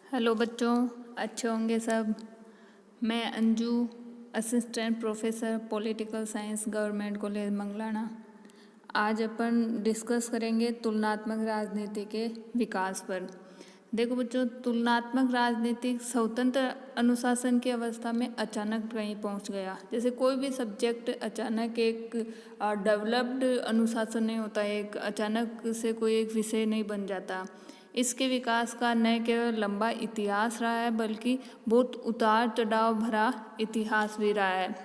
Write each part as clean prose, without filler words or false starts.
Hello बच्चों, अच्छे होंगे सब। मैं Anju, assistant professor political science, government college Manglana. आज अपन डिस्कस करेंगे तुलनात्मक राजनीति के विकास पर। देखो बच्चों, तुलनात्मक राजनीति स्वतंत्र अनुशासन की अवस्था में अचानक कहीं पहुंच गया। जैसे कोई भी सब्जेक्ट अचानक एक डेवलप्ड अनुशासन नहीं होता, एक अचानक से कोई एक विषय नहीं बन जाता। इसके विकास का न केवल लंबा इतिहास रहा है, बल्कि बहुत उतार चढ़ाव भरा इतिहास भी रहा है।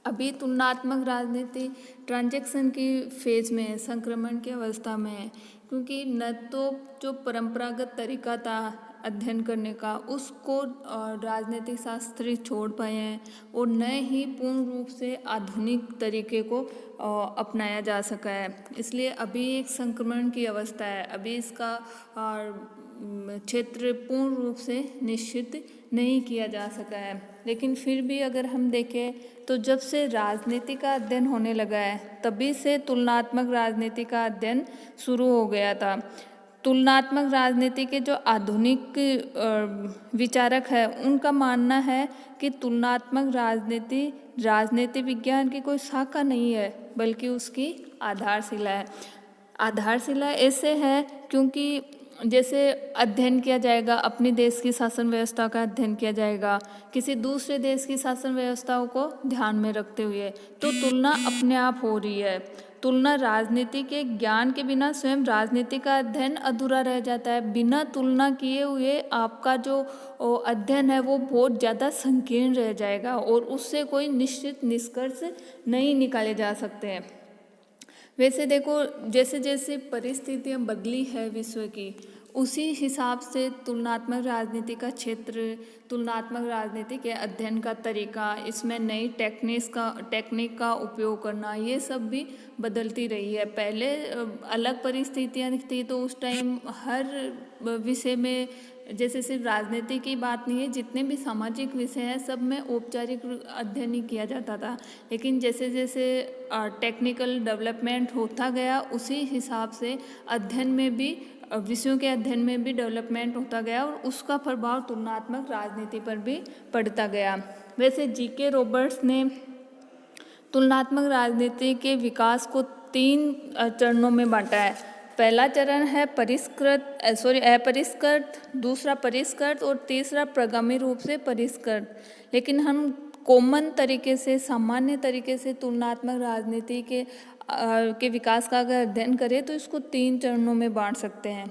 अभी तुलनात्मक राजनीति ट्रांजैक्शन की फेज में है, संक्रमण की अवस्था में है, क्योंकि न तो जो परंपरागत तरीका था अध्ययन करने का, उसको राजनीतिक शास्त्री छोड़ पाए हैं, और न ही पूर्ण रूप से आधुनिक तरीके को अपनाया जा सका है। इसलिए अभी एक संक्रमण की अवस्था है। अभी इसका क्षेत्र पूर्ण रूप से निश्चित नहीं किया जा सका है। लेकिन फिर भी अगर हम देखें तो जब से राजनीति का अध्ययन होने लगा है, तभी से तुलनात्मक राजनीति का अध्ययन शुरू हो गया था। तुलनात्मक राजनीति के जो आधुनिक विचारक हैं, उनका मानना है कि तुलनात्मक राजनीति राजनीति विज्ञान की कोई शाखा नहीं है, बल्कि उसकी आधारशिला है। आधारशिला ऐसे है क्योंकि जैसे अध्ययन किया जाएगा, अपने देश की शासन व्यवस्था का अध्ययन किया जाएगा किसी दूसरे देश की शासन व्यवस्थाओं को ध्यान में रखते हुए, तो तुलना अपने आप हो रही है। तुलना राजनीति के ज्ञान के बिना स्वयं राजनीति का अध्ययन अधूरा रह जाता है। बिना तुलना किए हुए आपका जो अध्ययन है वो बहुत ज़्यादा संकीर्ण रह जाएगा, और उससे कोई निश्चित निष्कर्ष नहीं निकाले जा सकते हैं। वैसे देखो, जैसे जैसे परिस्थितियाँ बदली है विश्व की, उसी हिसाब से तुलनात्मक राजनीति का क्षेत्र, तुलनात्मक राजनीति के अध्ययन का तरीका, इसमें नई टेक्निक का उपयोग करना, ये सब भी बदलती रही है। पहले अलग परिस्थितियाँ थी, तो उस टाइम हर विषय में, जैसे सिर्फ राजनीति की बात नहीं है, जितने भी सामाजिक विषय हैं सब में औपचारिक अध्ययन ही किया जाता था। लेकिन जैसे जैसे टेक्निकल डेवलपमेंट होता गया, उसी हिसाब से अध्ययन में भी, विषयों के अध्ययन में भी डेवलपमेंट होता गया, और उसका प्रभाव तुलनात्मक राजनीति पर भी पड़ता गया। वैसे जीके रॉबर्ट्स ने तुलनात्मक राजनीति के विकास को 3 चरणों में बांटा है। पहला चरण है अपरिष्कृत, दूसरा परिष्कृत, और तीसरा प्रगामी रूप से परिष्कृत। लेकिन हम कॉमन तरीके से, सामान्य तरीके से तुलनात्मक राजनीति के विकास का अगर अध्ययन करें तो इसको 3 चरणों में बांट सकते हैं।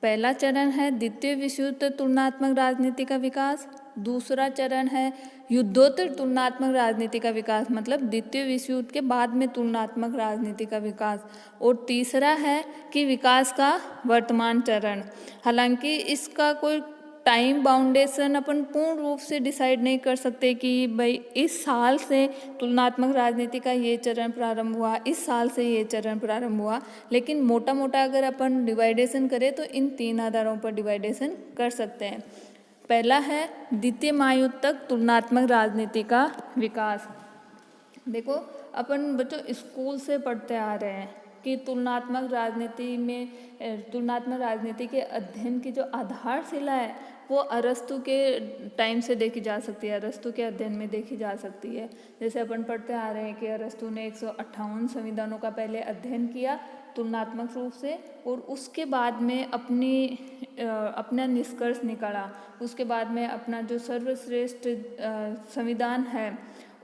पहला चरण है द्वितीय विश्वयुद्ध तुलनात्मक राजनीति का विकास, दूसरा चरण है युद्धोत्तर तुलनात्मक राजनीति का विकास, मतलब द्वितीय विश्व युद्ध के बाद में तुलनात्मक राजनीति का विकास, और तीसरा है कि विकास का वर्तमान चरण। हालांकि इसका कोई टाइम बाउंडेशन अपन पूर्ण रूप से डिसाइड नहीं कर सकते कि भाई इस साल से तुलनात्मक राजनीति का ये चरण प्रारंभ हुआ, इस साल से ये चरण प्रारंभ हुआ। लेकिन मोटा मोटा अगर अपन डिवाइडेशन करें तो इन 3 आधारों पर डिवाइडेशन कर सकते हैं। पहला है द्वितीय महायुद्ध तक तुलनात्मक राजनीति का विकास। देखो, अपन बच्चों स्कूल से पढ़ते आ रहे हैं कि तुलनात्मक राजनीति के अध्ययन की जो आधारशिला है वो अरस्तु के टाइम से देखी जा सकती है, अरस्तु के अध्ययन में देखी जा सकती है। जैसे अपन पढ़ते आ रहे हैं कि अरस्तु ने 158 संविधानों का पहले अध्ययन किया तुलनात्मक रूप से, और उसके बाद में अपना निष्कर्ष निकाला। उसके बाद में अपना जो सर्वश्रेष्ठ संविधान है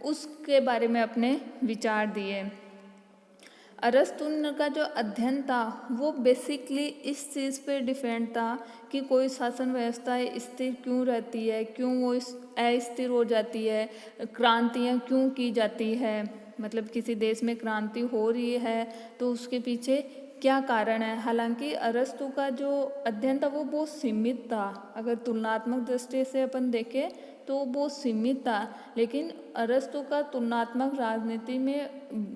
उसके बारे में अपने विचार दिए। अरस्तु का जो अध्ययन था वो बेसिकली इस चीज़ पे डिपेंड था कि कोई शासन व्यवस्था स्थिर क्यों रहती है, क्यों वो अस्थिर हो जाती है, क्रांतियाँ क्यों की जाती है, मतलब किसी देश में क्रांति हो रही है तो उसके पीछे क्या कारण है। हालांकि अरस्तु का जो अध्ययन था वो बहुत सीमित था, अगर तुलनात्मक दृष्टि से अपन देखें तो वो बहुत सीमित था। लेकिन अरस्तु का तुलनात्मक राजनीति में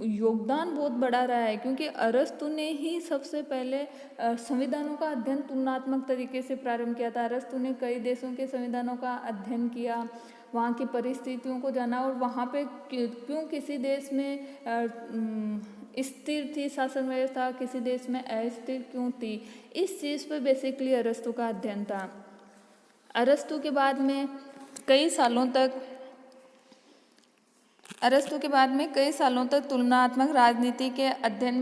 योगदान बहुत बड़ा रहा है, क्योंकि अरस्तु ने ही सबसे पहले संविधानों का अध्ययन तुलनात्मक तरीके से प्रारंभ किया था। अरस्तु ने कई देशों के संविधानों का अध्ययन किया, वहाँ की परिस्थितियों को जाना, और वहाँ पे क्यों किसी देश में स्थिर थी शासन व्यवस्था, किसी देश में अस्थिर क्यों थी, इस चीज़ पे बेसिकली अरस्तु का अध्ययन था। अरस्तु के बाद में कई सालों तक तुलनात्मक राजनीति के अध्ययन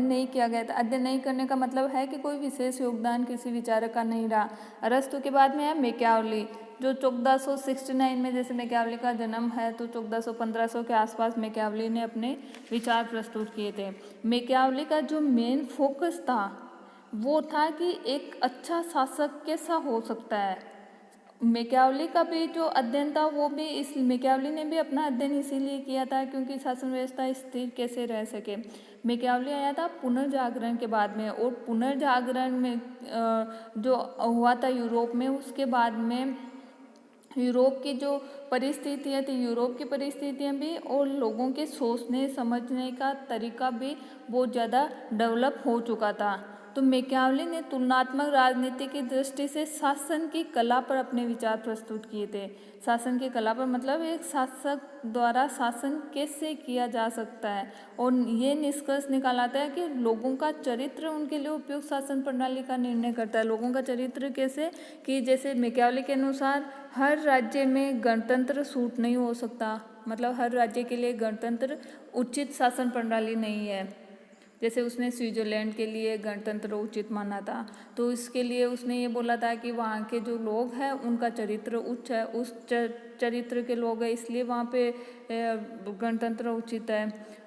नहीं किया गया था। अध्ययन नहीं करने का मतलब है कि कोई विशेष योगदान किसी विचारक का नहीं रहा। अरस्तु के बाद में है मैकियावली, जो 1469 में, जैसे मैकियावली का जन्म है तो 1400-1500 के आसपास मैकियावली ने अपने विचार प्रस्तुत किए थे। मैकियावली का जो मेन फोकस था वो था कि एक अच्छा शासक कैसा हो सकता है। मैकियावली का भी जो अध्ययन था वो भी मैकियावली ने भी अपना अध्ययन इसीलिए किया था क्योंकि शासन व्यवस्था स्थिर कैसे रह सके। मैकियावली आया था पुनर्जागरण के बाद में, और पुनर्जागरण में जो हुआ था यूरोप में, उसके बाद में यूरोप की जो परिस्थितियाँ थी, यूरोप की परिस्थितियाँ भी और लोगों के सोचने समझने का तरीका भी बहुत ज़्यादा डेवलप हो चुका था। तो मैकियावली ने तुलनात्मक राजनीति की दृष्टि से शासन की कला पर अपने विचार प्रस्तुत किए थे। शासन की कला पर मतलब एक शासक द्वारा शासन कैसे किया जा सकता है, और ये निष्कर्ष निकाला था कि लोगों का चरित्र उनके लिए उपयुक्त शासन प्रणाली का निर्णय करता है। लोगों का चरित्र कैसे, कि जैसे मैकियावली के अनुसार हर राज्य में गणतंत्र सूट नहीं हो सकता, मतलब हर राज्य के लिए गणतंत्र उचित शासन प्रणाली नहीं है। जैसे उसने स्विट्जरलैंड के लिए गणतंत्र उचित माना था, तो इसके लिए उसने ये बोला था कि वहाँ के जो लोग हैं उनका चरित्र उच्च है, उस चरित्र के लोग हैं, इसलिए वहाँ पे गणतंत्र उचित है।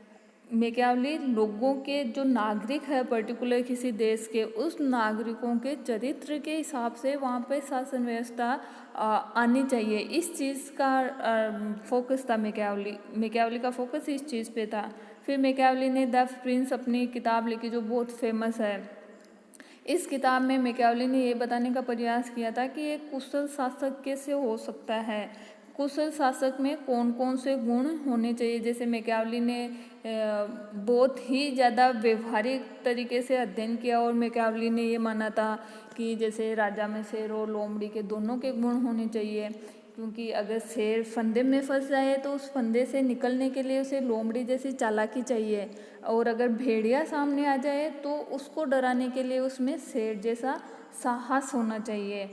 मैकियावली लोगों के जो नागरिक है पर्टिकुलर किसी देश के, उस नागरिकों के चरित्र के हिसाब से वहाँ पे शासन व्यवस्था आनी चाहिए, इस चीज़ का फोकस था मैकियावली का फोकस इस चीज़ पे था। फिर मैकियावली ने द प्रिंस अपनी किताब लिखी जो बहुत फेमस है। इस किताब में मैकियावली ने ये बताने का प्रयास किया था कि एक कुशल शासक कैसे हो सकता है, कुशल शासक में कौन कौन से गुण होने चाहिए। जैसे मैकियावली ने बहुत ही ज़्यादा व्यवहारिक तरीके से अध्ययन किया, और मैकियावली ने ये माना था कि जैसे राजा में शेर और लोमड़ी के दोनों के गुण होने चाहिए, क्योंकि अगर शेर फंदे में फंस जाए तो उस फंदे से निकलने के लिए उसे लोमड़ी जैसी चालाकी चाहिए, और अगर भेड़िया सामने आ जाए तो उसको डराने के लिए उसमें शेर जैसा साहस होना चाहिए।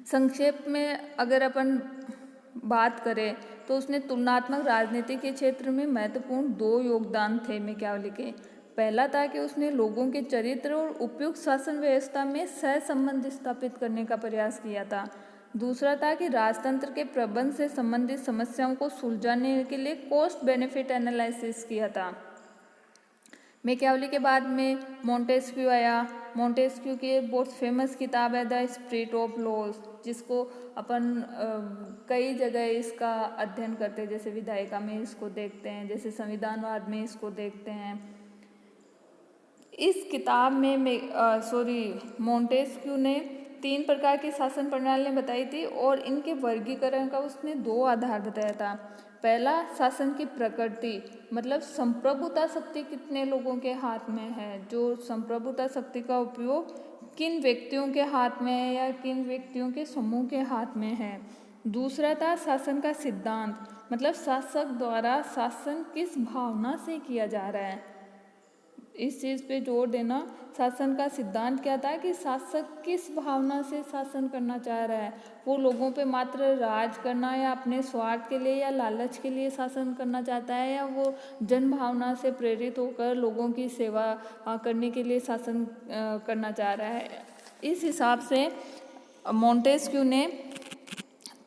संक्षेप में अगर अपन बात करें तो उसने तुलनात्मक राजनीति के क्षेत्र में महत्वपूर्ण 2 योगदान थे मैकियावली के। पहला था कि उसने लोगों के चरित्र और उपयुक्त शासन व्यवस्था में सहसंबंध स्थापित करने का प्रयास किया था। दूसरा था कि राजतंत्र के प्रबंध से संबंधित समस्याओं को सुलझाने के लिए कॉस्ट बेनिफिट एनालिसिस किया था। मैकियावली के बाद में मोंटेस्क्यू आया। मोंटेस्क्यू की बहुत फेमस किताब है द स्पिरिट ऑफ लॉज, जिसको अपन कई जगह इसका अध्ययन करते हैं, जैसे विधायिका में इसको देखते हैं, जैसे संविधानवाद में इसको देखते हैं। इस किताब में मोंटेस्क्यू ने 3 प्रकार की शासन प्रणालियाँ बताई थी, और इनके वर्गीकरण का उसने 2 आधार बताया था। पहला, शासन की प्रकृति, मतलब संप्रभुता शक्ति कितने लोगों के हाथ में है, जो संप्रभुता शक्ति का उपयोग किन व्यक्तियों के हाथ में है या किन व्यक्तियों के समूह के हाथ में है। दूसरा था शासन का सिद्धांत, मतलब शासक द्वारा शासन किस भावना से किया जा रहा है, इस चीज़ पे जोर देना। शासन का सिद्धांत क्या था कि शासक किस भावना से शासन करना चाह रहा है, वो लोगों पे मात्र राज करना या अपने स्वार्थ के लिए या लालच के लिए शासन करना चाहता है, या वो जन भावना से प्रेरित होकर लोगों की सेवा करने के लिए शासन करना चाह रहा है। इस हिसाब से मोंटेस्क्यू ने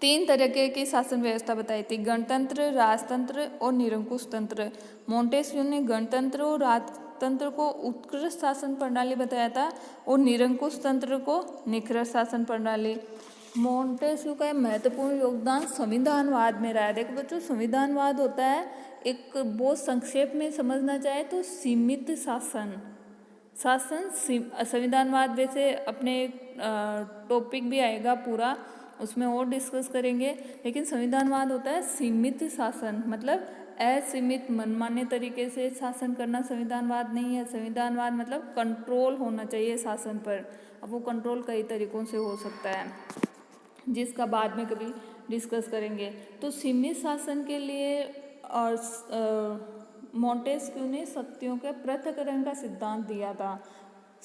3 तरह की शासन व्यवस्था बताई थी, गणतंत्र, राजतंत्र और निरंकुश तंत्र। मोंटेस्क्यू ने गणतंत्र और राजतंत्र को उत्कृष्ट शासन प्रणाली बताया था, और निरंकुश तंत्र को निकृष्ट शासन प्रणाली। मोंटेस्क्यू का महत्वपूर्ण योगदान संविधानवाद में रहा है। देखो बच्चों, संविधानवाद होता है एक, बहुत संक्षेप में समझना चाहे तो सीमित शासन। संविधानवाद वैसे अपने टॉपिक भी आएगा पूरा, उसमें और डिस्कस करेंगे, लेकिन संविधानवाद होता है सीमित शासन, मतलब असीमित मनमाने तरीके से शासन करना संविधानवाद नहीं है। संविधानवाद मतलब कंट्रोल होना चाहिए शासन पर। अब वो कंट्रोल कई तरीकों से हो सकता है, जिसका बाद में कभी डिस्कस करेंगे। तो सीमित शासन के लिए और मोंटेस्क्यू ने शक्तियों के पृथक्करण का सिद्धांत दिया था।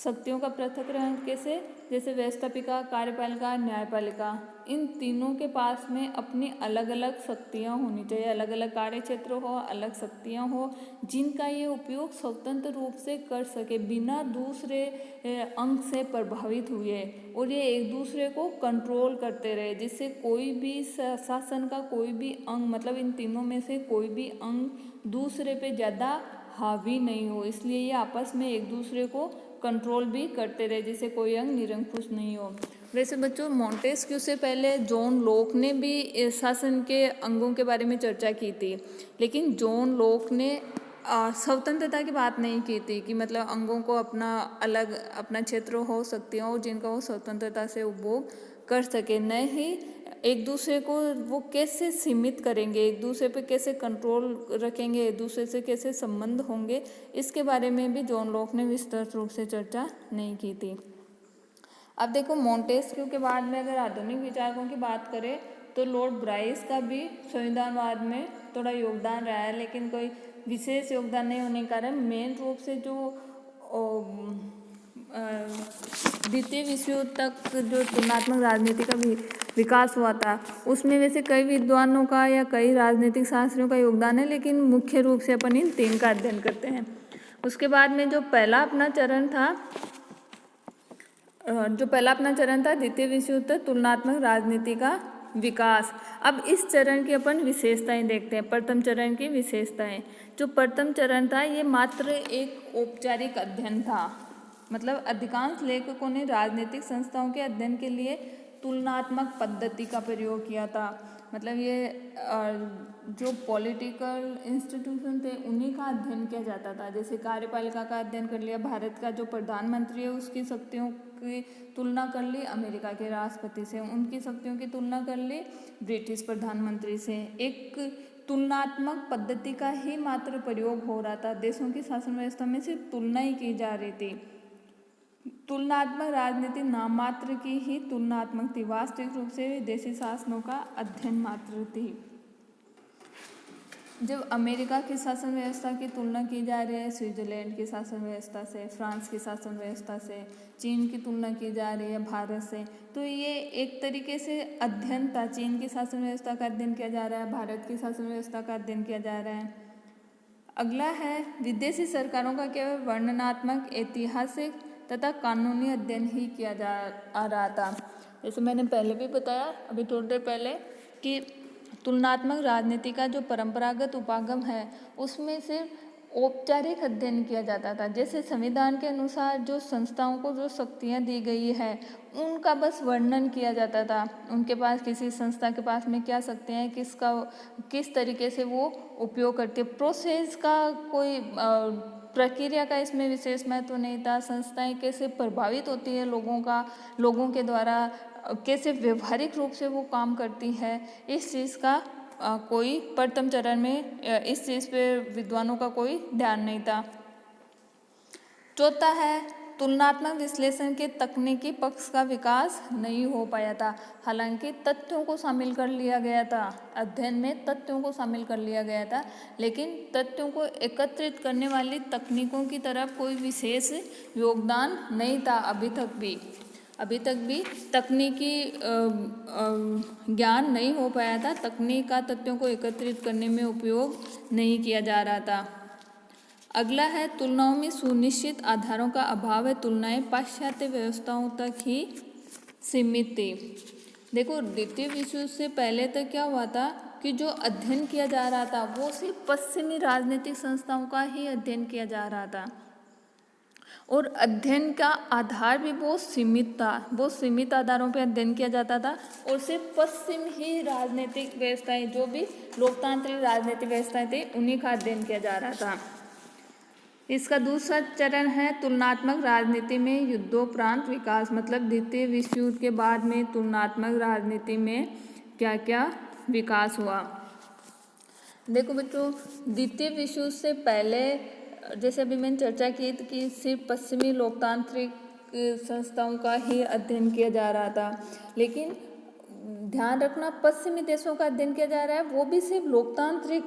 शक्तियों का पृथक्करण कैसे, जैसे व्यवस्थापिका, कार्यपालिका, न्यायपालिका, इन तीनों के पास में अपनी अलग अलग शक्तियाँ होनी चाहिए, अलग अलग कार्य क्षेत्र हो, अलग शक्तियाँ हो, जिनका ये उपयोग स्वतंत्र रूप से कर सके बिना दूसरे अंग से प्रभावित हुए, और ये एक दूसरे को कंट्रोल करते रहे, जिससे कोई भी शासन का कोई भी अंग, मतलब इन तीनों में से कोई भी अंग दूसरे पे ज़्यादा हावी नहीं हो। इसलिए ये आपस में एक दूसरे को कंट्रोल भी करते रहे, जिससे कोई अंग निरंकुश नहीं हो। वैसे बच्चों, मोंटेस्क्यू से पहले जॉन लॉक ने भी शासन के अंगों के बारे में चर्चा की थी, लेकिन जॉन लॉक ने स्वतंत्रता की बात नहीं की थी कि मतलब अंगों को अपना अलग अपना क्षेत्र हो सकती हो जिनका वो स्वतंत्रता से उपभोग कर सके, न ही एक दूसरे को वो कैसे सीमित करेंगे, एक दूसरे पे कैसे कंट्रोल रखेंगे, एक दूसरे से कैसे संबंध होंगे, इसके बारे में भी जॉन लॉक ने विस्तृत रूप से चर्चा नहीं की थी। अब देखो, मोंटेस्क्यू के बाद में अगर आधुनिक विचारकों की बात करें तो लॉर्ड ब्राइस का भी संविधानवाद में थोड़ा योगदान रहा है, लेकिन कोई विशेष योगदान नहीं होने के कारण मेन रूप से जो द्वितीय विश्व युद्ध तक जो तुलनात्मक राजनीति का विकास हुआ था, उसमें वैसे कई विद्वानों का या कई राजनीतिक शास्त्रियों का योगदान है, लेकिन मुख्य रूप से अपन इन तीन का अध्ययन करते हैं। उसके बाद में जो पहला अपना चरण था द्वितीय विश्व युद्ध तुलनात्मक राजनीति का विकास। अब इस चरण की अपन विशेषताएं देखते हैं। प्रथम चरण की विशेषताएं, जो प्रथम चरण था ये मात्र एक औपचारिक अध्ययन था, मतलब अधिकांश लेखकों ने राजनीतिक संस्थाओं के अध्ययन के लिए तुलनात्मक पद्धति का प्रयोग किया था। मतलब ये जो पॉलिटिकल इंस्टीट्यूशन थे उन्हीं का अध्ययन किया जाता था। जैसे कार्यपालिका का अध्ययन कर लिया, भारत का जो प्रधानमंत्री है उसकी शक्तियों की तुलना कर ली अमेरिका के राष्ट्रपति से, उनकी शक्तियों की तुलना कर ली ब्रिटिश प्रधानमंत्री से। एक तुलनात्मक पद्धति का ही मात्र प्रयोग हो रहा था, देशों की शासन व्यवस्था में सिर्फ तुलना ही की जा रही थी। तुलनात्मक राजनीति नाम मात्र की ही तुलनात्मक थी, वास्तविक रूप से विदेशी शासनों का अध्ययन मात्र थी। जब अमेरिका की शासन व्यवस्था की तुलना की जा रही है स्विट्जरलैंड की शासन व्यवस्था से, फ्रांस की शासन व्यवस्था से, चीन की तुलना की जा रही है भारत से, तो ये एक तरीके से अध्ययन था। चीन की शासन व्यवस्था का अध्ययन किया जा रहा है, भारत की शासन व्यवस्था का अध्ययन किया जा रहा है। अगला है विदेशी सरकारों का केवल वर्णनात्मक, ऐतिहासिक तथा कानूनी अध्ययन ही किया जा रहा था। जैसे मैंने पहले भी बताया अभी थोड़ी देर पहले कि तुलनात्मक राजनीति का जो परंपरागत उपागम है उसमें सिर्फ औपचारिक अध्ययन किया जाता था। जैसे संविधान के अनुसार जो संस्थाओं को जो शक्तियाँ दी गई है उनका बस वर्णन किया जाता था, उनके पास किसी संस्था के पास में क्या शक्तियाँ हैं, किस तरीके से वो उपयोग करती है। प्रोसेस का कोई प्रक्रिया का इसमें विशेष महत्व नहीं था। संस्थाएं कैसे प्रभावित होती है लोगों के द्वारा, कैसे व्यवहारिक रूप से वो काम करती है, इस चीज़ का कोई प्रथम चरण में इस चीज़ पे विद्वानों का कोई ध्यान नहीं था। चौथा है तुलनात्मक विश्लेषण के तकनीकी पक्ष का विकास नहीं हो पाया था। हालांकि तथ्यों को शामिल कर लिया गया था, अध्ययन में तथ्यों को शामिल कर लिया गया था, लेकिन तथ्यों को एकत्रित करने वाली तकनीकों की तरफ कोई विशेष योगदान नहीं था। अभी तक भी तकनीकी ज्ञान नहीं हो पाया था, तकनीक का तथ्यों को एकत्रित करने में उपयोग नहीं किया जा रहा था। अगला है तुलनाओं में सुनिश्चित आधारों का अभाव है। तुलनाएं पाश्चात्य व्यवस्थाओं तक ही सीमित थी। देखो, द्वितीय विश्व युद्ध से पहले तक क्या हुआ था कि जो अध्ययन किया जा रहा था वो सिर्फ पश्चिमी राजनीतिक संस्थाओं का ही अध्ययन किया जा रहा था, और अध्ययन का आधार भी बहुत सीमित था, बहुत सीमित आधारों पर अध्ययन किया जाता था, और सिर्फ पश्चिम ही राजनीतिक व्यवस्थाएं, जो भी लोकतांत्रिक राजनीतिक व्यवस्थाएं थी उन्हीं का अध्ययन किया जा रहा था। इसका दूसरा चरण है तुलनात्मक राजनीति में युद्धोपरांत विकास, मतलब द्वितीय विश्व युद्ध के बाद में तुलनात्मक राजनीति में क्या क्या विकास हुआ। देखो बच्चों, द्वितीय विश्व युद्ध से पहले जैसे अभी मैंने चर्चा की कि सिर्फ पश्चिमी लोकतांत्रिक संस्थाओं का ही अध्ययन किया जा रहा था, लेकिन ध्यान रखना पश्चिमी देशों का अध्ययन किया जा रहा है, वो भी सिर्फ लोकतांत्रिक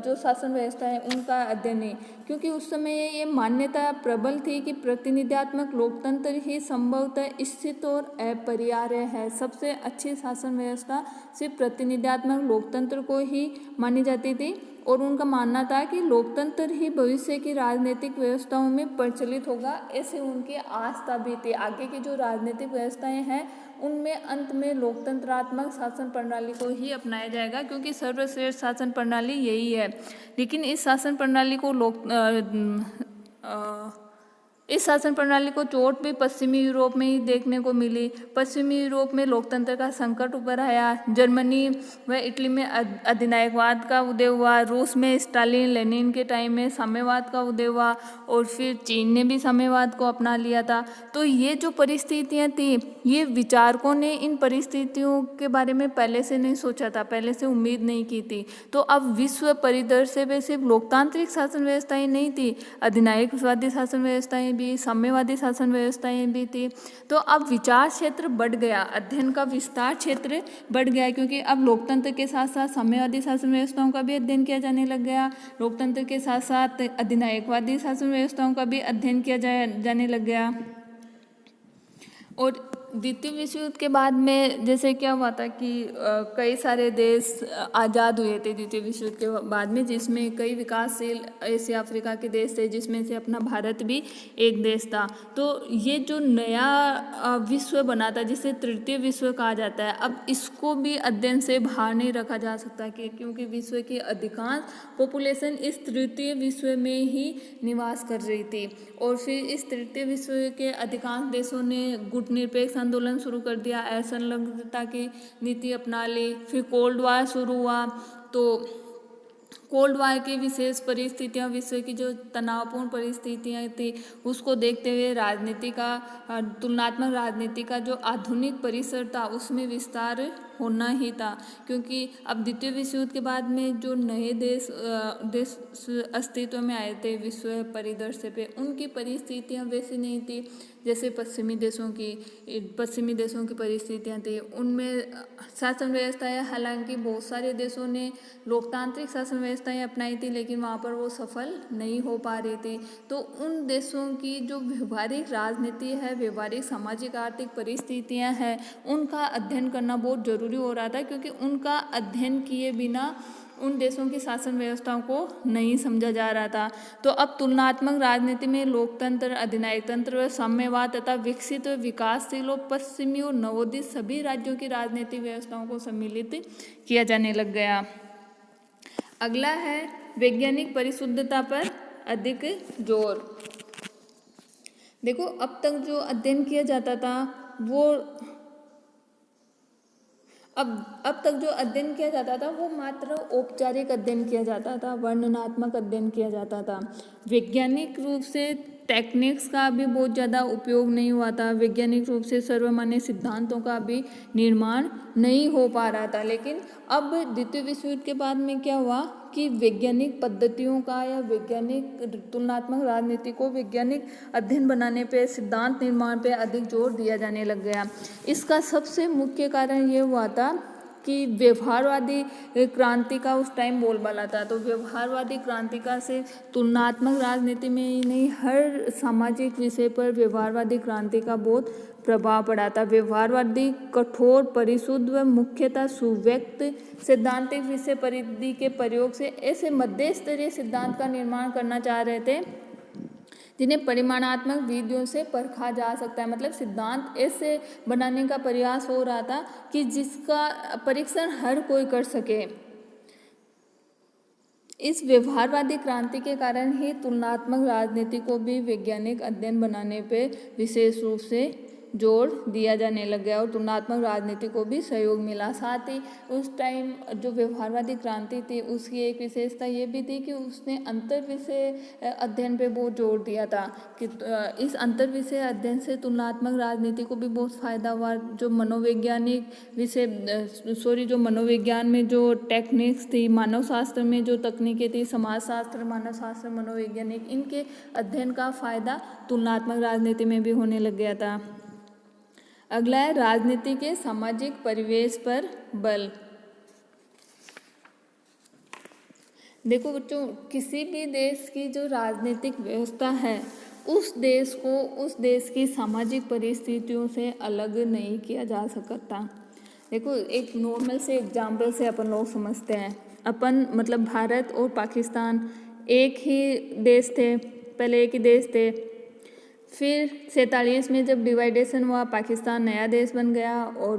जो शासन व्यवस्था है उनका अध्ययन नहीं, क्योंकि उस समय ये मान्यता प्रबल थी कि प्रतिनिधियात्मक लोकतंत्र ही संभवतः स्थित और अपरिहार्य है। सबसे अच्छी शासन व्यवस्था सिर्फ प्रतिनिधियात्मक लोकतंत्र को ही मानी जाती थी और उनका मानना था कि लोकतंत्र ही भविष्य की राजनीतिक व्यवस्थाओं में प्रचलित होगा, ऐसे उनकी आस्था भी थी। आगे की जो राजनीतिक व्यवस्थाएं हैं उनमें अंत में लोकतंत्रात्मक शासन प्रणाली को ही अपनाया जाएगा, क्योंकि सर्वश्रेष्ठ शासन प्रणाली यही है। लेकिन इस शासन प्रणाली को चोट भी पश्चिमी यूरोप में ही देखने को मिली। पश्चिमी यूरोप में लोकतंत्र का संकट उभर आया। जर्मनी व इटली में अधिनायकवाद का उदय हुआ। रूस में स्टालिन लेनिन के टाइम में साम्यवाद का उदय हुआ और फिर चीन ने भी साम्यवाद को अपना लिया था। तो ये जो परिस्थितियाँ थी, ये विचारकों ने इन परिस्थितियों के बारे में पहले से नहीं सोचा था, पहले से उम्मीद नहीं की थी। तो अब विश्व परिदृश्य में सिर्फ लोकतांत्रिक शासन व्यवस्थाएं नहीं थी, अधिनायकवादी शासन व्यवस्थाएं भी, साम्यवादी शासन व्यवस्थाएं भी थी। तो अब विचार क्षेत्र बढ़ गया, अध्ययन का विस्तार क्षेत्र बढ़ गया, क्योंकि अब लोकतंत्र के साथ साथ साम्यवादी शासन व्यवस्थाओं का भी अध्ययन किया जाने लग गया। लोकतंत्र के साथ साथ अधिनायकवादी शासन व्यवस्थाओं का भी अध्ययन किया जाने लग गया। और द्वितीय विश्व युद्ध के बाद में जैसे क्या हुआ था कि कई सारे देश आज़ाद हुए थे द्वितीय विश्व युद्ध के बाद में, जिसमें कई विकासशील एशिया अफ्रीका के देश थे, जिसमें से अपना भारत भी एक देश था। तो ये जो नया विश्व बना था, जिसे तृतीय विश्व कहा जाता है, अब इसको भी अध्ययन से बाहर नहीं रखा जा सकता, क्योंकि विश्व की अधिकांश पॉपुलेशन इस तृतीय विश्व में ही निवास कर रही थी। और फिर इस तृतीय विश्व के अधिकांश देशों ने गुटनिरपेक्ष आंदोलन शुरू कर दिया, असंलग्नता की नीति अपना ली। फिर कोल्ड वार शुरू हुआ। तो कोल्ड वार की विशेष परिस्थितियां, विश्व की जो तनावपूर्ण परिस्थितियां थी, उसको देखते हुए राजनीति का, तुलनात्मक राजनीति का जो आधुनिक परिसर था उसमें विस्तार होना ही था। क्योंकि अब द्वितीय विश्व युद्ध के बाद में जो नए देश अस्तित्व में आए थे विश्व परिदृश्य पे, उनकी परिस्थितियां वैसी नहीं थी जैसे पश्चिमी देशों की परिस्थितियां थी। उनमें शासन व्यवस्थाएं, हालांकि बहुत सारे देशों ने लोकतांत्रिक शासन व्यवस्थाएं अपनाई थी, लेकिन वहाँ पर वो सफल नहीं हो पा रही थी। तो उन देशों की जो व्यवहारिक राजनीति है, व्यवहारिक सामाजिक आर्थिक परिस्थितियां हैं, उनका अध्ययन करना बहुत जरूरी हो रहा था, क्योंकि उनका अध्ययन किए बिना उन देशों की शासन व्यवस्थाओं को नहीं समझा जा रहा था। तो अब तुलनात्मक राजनीति में लोकतंत्र, अधिनायक तंत्र व साम्यवाद तथा विकसित व विकासशील और पश्चिमी और नवोदित सभी राज्यों की राजनीतिक व्यवस्थाओं को सम्मिलित किया जाने लग गया। अगला है वैज्ञानिक परिशुद्धता पर अधिक जोर। देखो, अब तक जो अध्ययन किया जाता था वो अब तक जो अध्ययन किया जाता था वो मात्र औपचारिक अध्ययन किया जाता था, वर्णनात्मक अध्ययन किया जाता था। वैज्ञानिक रूप से टेक्निक्स का भी बहुत ज़्यादा उपयोग नहीं हुआ था, वैज्ञानिक रूप से सर्वमान्य सिद्धांतों का भी निर्माण नहीं हो पा रहा था। लेकिन अब द्वितीय विश्व युद्ध के बाद में क्या हुआ कि वैज्ञानिक पद्धतियों का या वैज्ञानिक तुलनात्मक राजनीति को वैज्ञानिक अध्ययन बनाने पे, सिद्धांत निर्माण पे अधिक जोर दिया जाने लग गया। इसका सबसे मुख्य कारण ये हुआ था कि व्यवहारवादी क्रांति का उस टाइम बोलबाला था। तो व्यवहारवादी क्रांति का से तुलनात्मक राजनीति में ही नहीं, हर सामाजिक विषय पर व्यवहारवादी क्रांति का बहुत प्रभाव पड़ा था। व्यवहारवादी कठोर, परिशुद्ध व मुख्यतः सुव्यक्त सैद्धांतिक विषय परिधि के प्रयोग से ऐसे मध्य स्तरीय सिद्धांत का निर्माण करना चाह रहे थे जिन्हें परिमाणात्मक विधियों से परखा जा सकता है। मतलब सिद्धांत ऐसे बनाने का प्रयास हो रहा था कि जिसका परीक्षण हर कोई कर सके। इस व्यवहारवादी क्रांति के कारण ही तुलनात्मक राजनीति को भी वैज्ञानिक अध्ययन बनाने पे विशेष रूप से जोर दिया जाने लग गया और तुलनात्मक राजनीति को भी सहयोग मिला। साथ ही उस टाइम जो व्यवहारवादी क्रांति थी उसकी एक विशेषता ये भी थी कि उसने अंतर विषय अध्ययन पे बहुत जोर दिया था कि इस अंतर विषय अध्ययन से तुलनात्मक राजनीति को भी बहुत फायदा हुआ। जो मनोवैज्ञानिक जो मनोविज्ञान में जो टेक्निक्स थी, मानव शास्त्र में जो तकनीकें थी, समाजशास्त्र, मानव शास्त्र, मनोवैज्ञानिक, इनके अध्ययन का फायदा तुलनात्मक राजनीति में भी होने लग गया था। अगला है राजनीति के सामाजिक परिवेश पर बल। देखो बच्चों, किसी भी देश की जो राजनीतिक व्यवस्था है उस देश को उस देश की सामाजिक परिस्थितियों से अलग नहीं किया जा सकता। देखो, एक नॉर्मल से एग्जाम्पल से अपन लोग समझते हैं। अपन मतलब भारत और पाकिस्तान एक ही देश थे, पहले एक ही देश थे। फिर 47 में जब डिवाइडेशन हुआ, पाकिस्तान नया देश बन गया और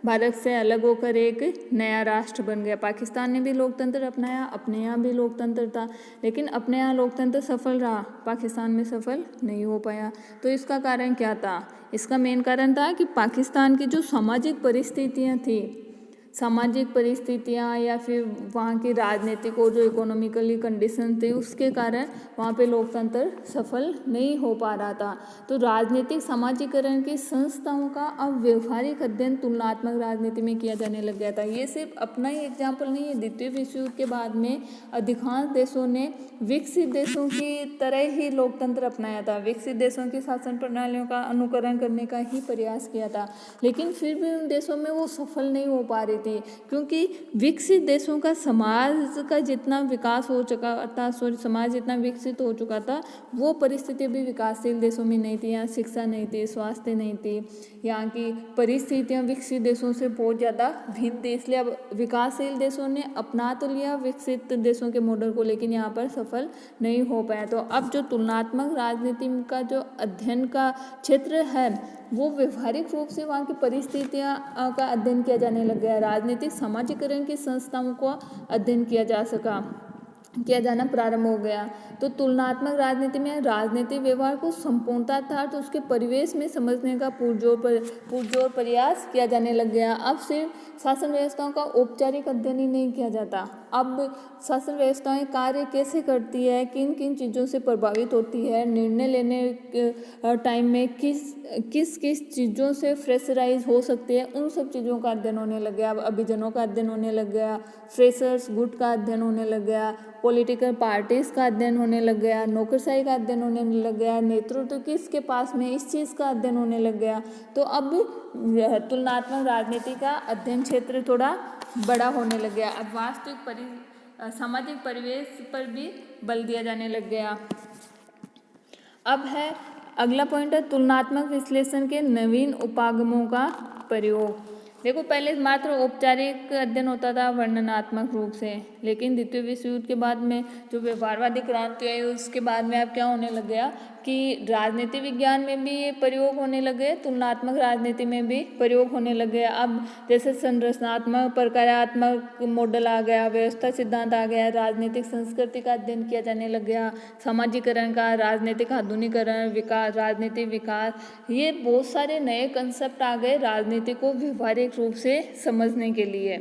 भारत से अलग होकर एक नया राष्ट्र बन गया। पाकिस्तान ने भी लोकतंत्र अपनाया, अपने यहाँ भी लोकतंत्र था, लेकिन अपने यहाँ लोकतंत्र सफल रहा, पाकिस्तान में सफल नहीं हो पाया। तो इसका कारण क्या था? इसका मेन कारण था कि पाकिस्तान की जो सामाजिक परिस्थितियाँ थी, सामाजिक परिस्थितियाँ या फिर वहाँ की राजनीतिक और जो इकोनॉमिकली कंडीशन थी, उसके कारण वहाँ पे लोकतंत्र सफल नहीं हो पा रहा था। तो राजनीतिक समाजीकरण की संस्थाओं का अब व्यवहारिक अध्ययन तुलनात्मक राजनीति में किया जाने लग गया था। ये सिर्फ अपना ही एग्जाम्पल नहीं है। द्वितीय विश्व युद्ध के बाद में अधिकांश देशों ने विकसित देशों की तरह ही लोकतंत्र अपनाया था, विकसित देशों की शासन प्रणालियों का अनुकरण करने का ही प्रयास किया था, लेकिन फिर भी उन देशों में वो सफल नहीं हो पा रही थी, क्योंकि विकसित देशों का समाज का जितना विकास हो चुका था, समाज जितना विकसित हो चुका था, वो परिस्थिति भी विकासशील देशों में नहीं थी। यहाँ शिक्षा नहीं थी, स्वास्थ्य नहीं थी, यहाँ की परिस्थितियाँ विकसित देशों से बहुत ज़्यादा भिन्न थी। इसलिए अब विकासशील देशों ने अपना तो लिया विकसित देशों के मॉडल को, लेकिन यहाँ पर सफल नहीं हो पाया। तो अब जो तुलनात्मक राजनीति का जो अध्ययन का क्षेत्र है, वो व्यवहारिक रूप से वहाँ की परिस्थितियाँ का अध्ययन किया जाने लग गया। राजनीतिक समाजीकरण की संस्थाओं को अध्ययन किया जाना प्रारंभ हो गया। तो तुलनात्मक राजनीति में राजनीतिक व्यवहार को संपूर्णता था तो उसके परिवेश में समझने का पुरजोर प्रयास किया जाने लग गया। अब सिर्फ शासन व्यवस्थाओं का औपचारिक अध्ययन ही नहीं किया जाता, अब शासन व्यवस्थाएं कार्य कैसे करती है, किन किन चीज़ों से प्रभावित होती है, निर्णय लेने टाइम में किस चीज़ों से प्रेशराइज हो सकती है, उन सब चीज़ों का अध्ययन होने लग गया। अब अभिजनों का अध्ययन होने लग गया, फ्रेशर्स गुट का अध्ययन होने लग गया, पॉलिटिकल पार्टीज का अध्ययन होने लग गया, नौकरशाही का अध्ययन होने लग गया, नेतृत्व किसके पास में, इस चीज़ का अध्ययन होने लग गया। तो अब तुलनात्मक राजनीति का अध्ययन क्षेत्र थोड़ा बड़ा होने लग गया। अब वास्तविक सामाजिक परिवेश पर भी बल दिया जाने लग गया। अब है अगला पॉइंट है तुलनात्मक विश्लेषण के नवीन उपागमों का प्रयोग। देखो, पहले मात्र औपचारिक अध्ययन होता था वर्णनात्मक रूप से, लेकिन द्वितीय विश्व युद्ध के बाद में जो व्यवहारवादी क्रांति आई, उसके बाद में अब क्या होने लग गया कि राजनीति विज्ञान में भी ये प्रयोग होने लगे, तुलनात्मक राजनीति में भी प्रयोग होने लगे। अब जैसे संरचनात्मक प्रकारात्मक मॉडल आ गया, व्यवस्था सिद्धांत आ गया, राजनीतिक संस्कृति का अध्ययन किया जाने लग गया, सामाजिकरण का, राजनीतिक आधुनिकरण, विकास, राजनीतिक विकास, ये बहुत सारे नए कंसेप्ट आ गए राजनीति को व्यवहारिक रूप से समझने के लिए।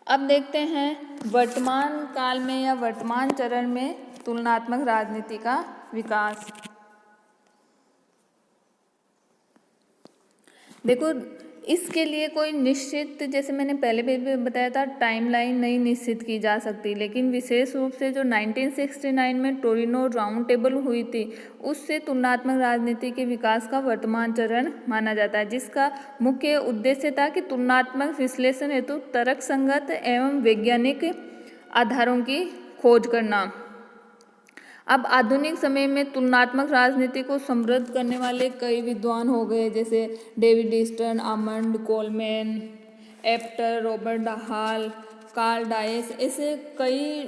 अब देखते हैं वर्तमान काल में या वर्तमान चरण में तुलनात्मक राजनीति का विकास। देखो, इसके लिए कोई निश्चित, जैसे मैंने पहले भी बताया था, टाइमलाइन नहीं निश्चित की जा सकती, लेकिन विशेष रूप से जो 1969 में टोरिनो राउंड टेबल हुई थी, उससे तुलनात्मक राजनीति के विकास का वर्तमान चरण माना जाता है, जिसका मुख्य उद्देश्य था कि तुलनात्मक विश्लेषण हेतु तर्कसंगत एवं वैज्ञानिक आधारों की खोज करना। अब आधुनिक समय में तुलनात्मक राजनीति को समृद्ध करने वाले कई विद्वान हो गए, जैसे David Easton, almond Coleman, एप्टर, Robert हाल, कार्ल डायस, ऐसे कई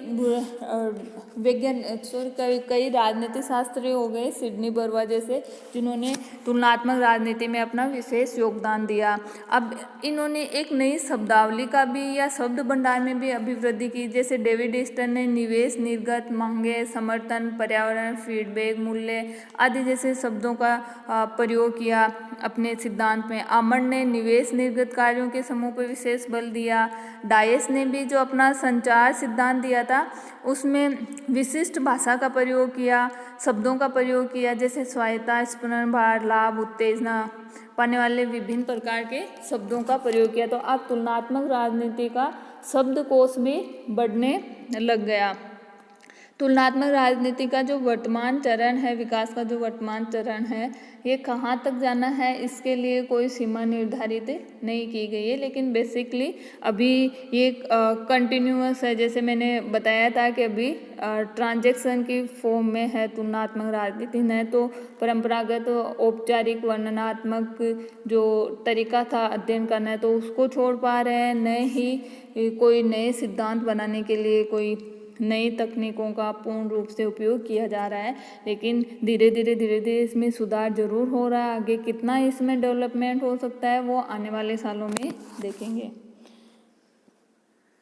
राजनीतिक शास्त्री हो गए, सिडनी बर्वा जैसे, जिन्होंने तुलनात्मक राजनीति में अपना विशेष योगदान दिया। अब इन्होंने एक नई शब्दावली का भी या शब्द भंडार में भी अभिवृद्धि की, जैसे डेविड ईस्टन ने निवेश, निर्गत, मांगे, समर्थन, पर्यावरण, फीडबैक, मूल्य आदि जैसे शब्दों का प्रयोग किया अपने सिद्धांत में। आमंड ने निवेश निर्गत कार्यों के समूह पर विशेष बल दिया। डायस ने भी जो अपना संचार सिद्धांत दिया था, उसमें विशिष्ट भाषा का प्रयोग किया, शब्दों का प्रयोग किया, जैसे स्वायत्ता, स्पंदन, भार, लाभ, उत्तेजना पाने वाले विभिन्न प्रकार के शब्दों का प्रयोग किया। तो अब तुलनात्मक राजनीति का शब्दकोश भी बढ़ने लग गया। तुलनात्मक राजनीति का जो वर्तमान चरण है, विकास का जो वर्तमान चरण है, ये कहाँ तक जाना है इसके लिए कोई सीमा निर्धारित नहीं की गई है, लेकिन बेसिकली अभी ये कंटिन्यूअस है। जैसे मैंने बताया था कि अभी ट्रांजैक्शन की फॉर्म में है तुलनात्मक राजनीति, न तो परंपरागत औपचारिक वर्णनात्मक जो तरीका था अध्ययन करना है तो उसको छोड़ पा रहे हैं, न ही कोई नए सिद्धांत बनाने के लिए कोई नई तकनीकों का पूर्ण रूप से उपयोग किया जा रहा है। लेकिन धीरे धीरे इसमें सुधार जरूर हो रहा है। आगे कितना इसमें डेवलपमेंट हो सकता है वो आने वाले सालों में देखेंगे।